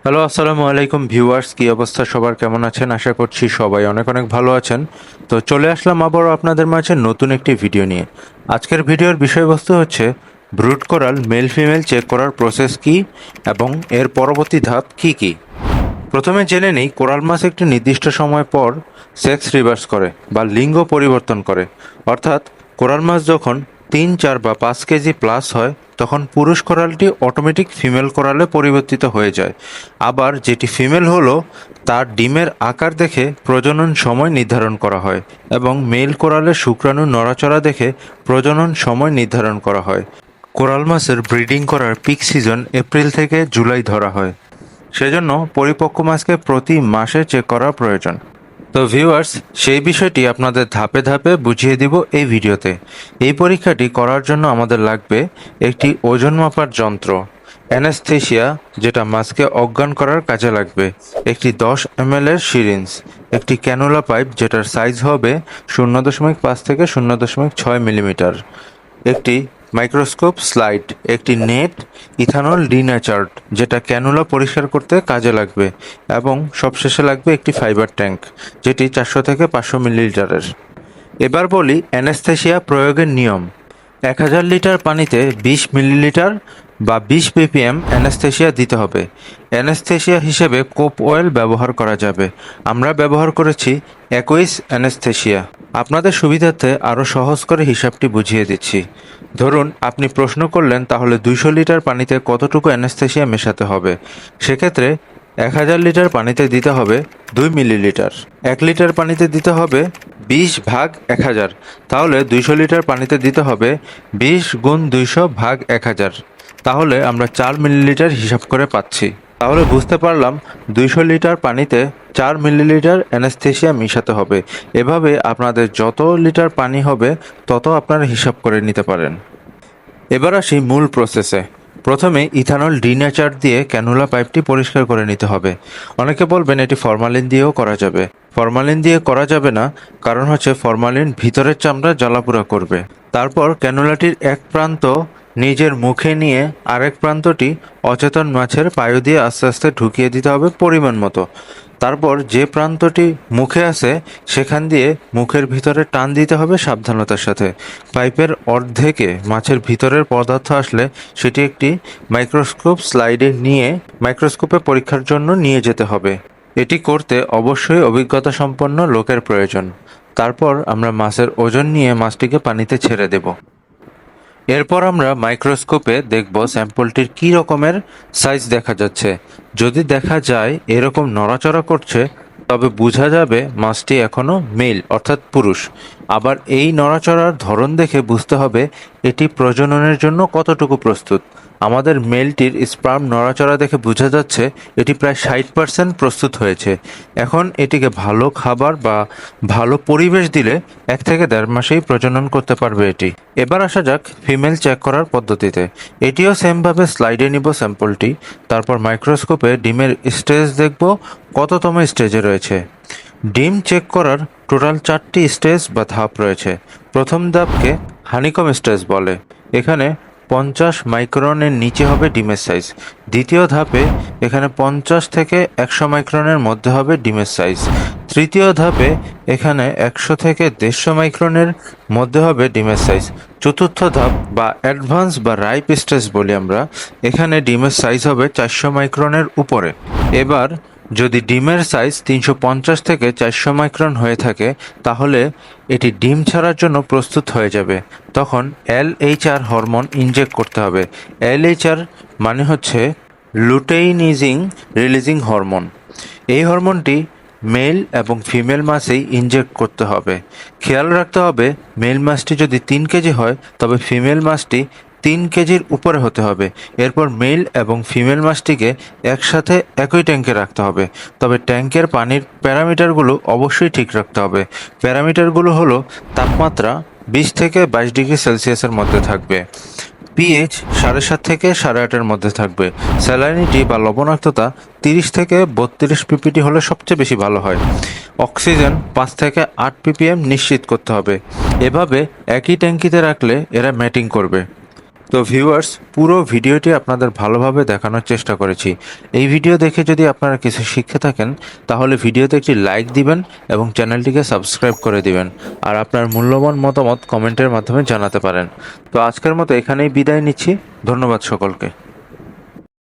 Hello, আসসালামু আলাইকুম viewers. কি অবস্থা সবার, কেমন আছেন? আশা করছি সবাই অনেক অনেক ভালো আছেন। তো চলে আসলাম আবারও আপনাদের মাঝে নতুন একটি ভিডিও নিয়ে। আজকের ভিডিওর বিষয়বস্তু হচ্ছে brood coral male female check করার প্রসেস কি এবং এর পরবর্তী ধাপ কি কি। প্রথমে জেনে নেই, কোরাল মাছ একটি নির্দিষ্ট সময় পর সেক্স রিভার্স করে বা লিঙ্গ পরিবর্তন করে। অর্থাৎ কোরাল মাছ যখন 3, 4 বা 5 কেজি প্লাস হয় তখন পুরুষ কোরালটি অটোমেটিক ফিমেল কোরালে পরিবর্তিত হয়ে যায়। আবার যেটি ফিমেল হলো তার ডিমের আকার দেখে প্রজনন সময় নির্ধারণ করা হয় এবং মেল কোরালের শুক্রাণু নড়াচড়া দেখে প্রজনন সময় নির্ধারণ করা হয়। কোরাল মাছের ব্রিডিং করার পিক সিজন এপ্রিল থেকে জুলাই ধরা হয়। সেজন্য পরিপক্ক মাছকে প্রতি মাসে চেক করা প্রয়োজন। তো ভিউয়ার্স, সেই বিষয়টি আপনাদের ধাপে ধাপে বুঝিয়ে দিব এই ভিডিওতে। এই পরীক্ষাটি করার জন্য আমাদের লাগবে একটি ওজন মাপার যন্ত্র, অ্যানেস্থেসিয়া যেটা মাছকে অজ্ঞান করার কাজে লাগবে, একটি 10 ml এর সিরিঞ্জ, একটি ক্যানুলা পাইপ যেটার সাইজ হবে 0.5 থেকে 0.6 মিলিমিটার, একটি মাইক্রোস্কোপ স্লাইড, একটি নেট, ইথানল ডিন্যাচার্ড যেটা ক্যানুলা পরিষ্কার করতে কাজে লাগবে, এবং সবশেষে লাগবে একটি ফাইবার ট্যাঙ্ক যেটি 400 থেকে 500 মিলিলিটারের। এবার বলি অ্যানেস্থেসিয়া প্রয়োগের নিয়ম। 1000 লিটার পানিতে 20 মিলিলিটার বা 20 ppm অ্যানেস্থেসিয়া দিতে হবে। অ্যানেস্থেসিয়া হিসেবে কোপ অয়েল ব্যবহার করা যাবে। আমরা ব্যবহার করেছি অ্যাকুইস অ্যানেস্থেসিয়া। আপনাদের সুবিধার্থে আরও সহজ করে হিসাবটি বুঝিয়ে দিচ্ছি। ধরুন আপনি প্রশ্ন করলেন তাহলে 200 লিটার পানিতে কতটুকু অ্যানেস্থেসিয়া মেশাতে হবে। সেক্ষেত্রে 1000 লিটার পানিতে দিতে হবে 2 মিলিলিটার। 1 লিটার পানিতে দিতে হবে 20/1000। তাহলে 200 লিটার পানিতে দিতে হবে 20 গুণ 200 ভাগ 1000। তাহলে আমরা 4 মিলিলিটার হিসাব করে পাচ্ছি। তাহলে বুঝতে পারলাম 200 লিটার পানিতে 4 মিলিলিটার অ্যানেস্থেসিয়া মিশাতে হবে। এভাবে আপনাদের যত লিটার পানি হবে তত আপনারা হিসাব করে নিতে পারেন। এবার আসি মূল প্রসেসে। প্রথমে ইথানল ডিন্যাচার দিয়ে ক্যানুলা পাইপটি পরিষ্কার করে নিতে হবে। অনেকে বলবেন এটি ফরমালিন দিয়েও করা যাবে। ফরমালিন দিয়ে করা যাবে না, কারণ হচ্ছে ফরমালিন ভিতরের চামড়া জ্বালাপোড়া করবে। তারপর ক্যানুলাটির এক প্রান্ত নিজের মুখে নিয়ে আরেক প্রান্তটি অচেতন মাছের পায়ু দিয়ে আস্তে আস্তে ঢুকিয়ে দিতে হবে পরিমাণ মতো। তারপর যে প্রান্তটি মুখে আছে সেখান দিয়ে মুখের ভিতরে টান দিতে হবে সাবধানতার সাথে। পাইপের অর্ধেকে মাছের ভিতরের পদার্থ আসলে সেটি একটি মাইক্রোস্কোপ স্লাইডে নিয়ে মাইক্রোস্কোপে পরীক্ষার জন্য নিয়ে যেতে হবে। এটি করতে অবশ্যই অভিজ্ঞতা সম্পন্ন লোকের প্রয়োজন। তারপর আমরা মাছের ওজন নিয়ে মাছটিকে পানিতে ছেড়ে দেব। এরপর আমরা মাইক্রোস্কোপে দেখব স্যাম্পলটির কী রকমের সাইজ দেখা যাচ্ছে। যদি দেখা যায় এরকম নড়াচড়া করছে তবে বোঝা যাবে মাছটি এখনও মেল অর্থাৎ পুরুষ। আবার এই নড়াচড়ার ধরন দেখে বুঝতে হবে এটি প্রজননের জন্য কতটুকু প্রস্তুত। আমাদের মেলটির স্পার্ম নড়াচড়া দেখে বোঝা যাচ্ছে এটি প্রায় 60% প্রস্তুত হয়েছে। এখন এটিকে ভালো খাবার বা ভালো পরিবেশ দিলে 1 থেকে 1.5 মাসেই প্রজনন করতে পারবে এটি। এবার আসা যাক ফিমেল চেক করার পদ্ধতিতে। এটিও সেমভাবে স্লাইডে নিব স্যাম্পলটি, তারপর মাইক্রোস্কোপে ডিমের স্টেজ দেখব কততম স্টেজে রয়েছে। ডিম চেক করার টোটাল 4টি স্টেজ বা ধাপ রয়েছে। প্রথম ধাপকে হানিকম স্টেজ বলে। এখানে 50 মাইক্রনের নিচে হবে ডিমের সাইজ। দ্বিতীয় ধাপে এখানে 50 থেকে 100 মাইক্রনের মধ্যে হবে ডিমের সাইজ। তৃতীয় ধাপে এখানে 100 থেকে 150 মাইক্রনের মধ্যে হবে ডিমের সাইজ। চতুর্থ ধাপ বা অ্যাডভান্স বা রাইপ স্টেজ বলি আমরা, এখানে ডিমের সাইজ হবে 400 মাইক্রনের উপরে। এবার যদি ডিমের সাইজ 350 থেকে 400 মাইক্রন হয়ে থাকে তাহলে এটি ডিম ছাড়ার জন্য প্রস্তুত হয়ে যাবে। তখন LHR হরমোন ইনজেক্ট করতে হবে। LHR মানে হচ্ছে লুটেইনিজিং রিলিজিং হরমোন। এই হরমোনটি মেল এবং ফিমেল মাছেই ইনজেক্ট করতে হবে। খেয়াল রাখতে হবে মেল মাছটি যদি 3 কেজি হয় তবে ফিমেল মাছটি 3 কেজির উপরে হতে হবে। এরপর মেল এবং ফিমেল মাছটিকে একসাথে একই ট্যাঙ্কে রাখতে হবে। তবে ট্যাঙ্কের পানির প্যারামিটারগুলো অবশ্যই ঠিক রাখতে হবে। প্যারামিটারগুলো হলো তাপমাত্রা 20 থেকে 22 ডিগ্রি সেলসিয়াসের মধ্যে থাকবে, পিএইচ 7.5 থেকে 8.5-এর মধ্যে থাকবে, স্যালাইনিটি বা লবণাক্ততা 30 থেকে 32 পিপিটি হলে সবচেয়ে বেশি ভালো হয়, অক্সিজেন 5 থেকে 8 ppm নিশ্চিত করতে হবে। এভাবে একই ট্যাঙ্কিতে রাখলে এরা ম্যাটিং করবে। তো ভিউয়ার্স, পুরো ভিডিওটি আপনাদের ভালোভাবে দেখানোর চেষ্টা করেছি। এই ভিডিও দেখে যদি আপনারা কিছু শিখে থাকেন তাহলে ভিডিওতে একটি লাইক দিবেন এবং চ্যানেলটিকে সাবস্ক্রাইব করে দিবেন। আর আপনার মূল্যবান মতামত কমেন্টের মাধ্যমে জানাতে পারেন। তো আজকের মতো এখানেই বিদায় নিচ্ছি। ধন্যবাদ সকলকে।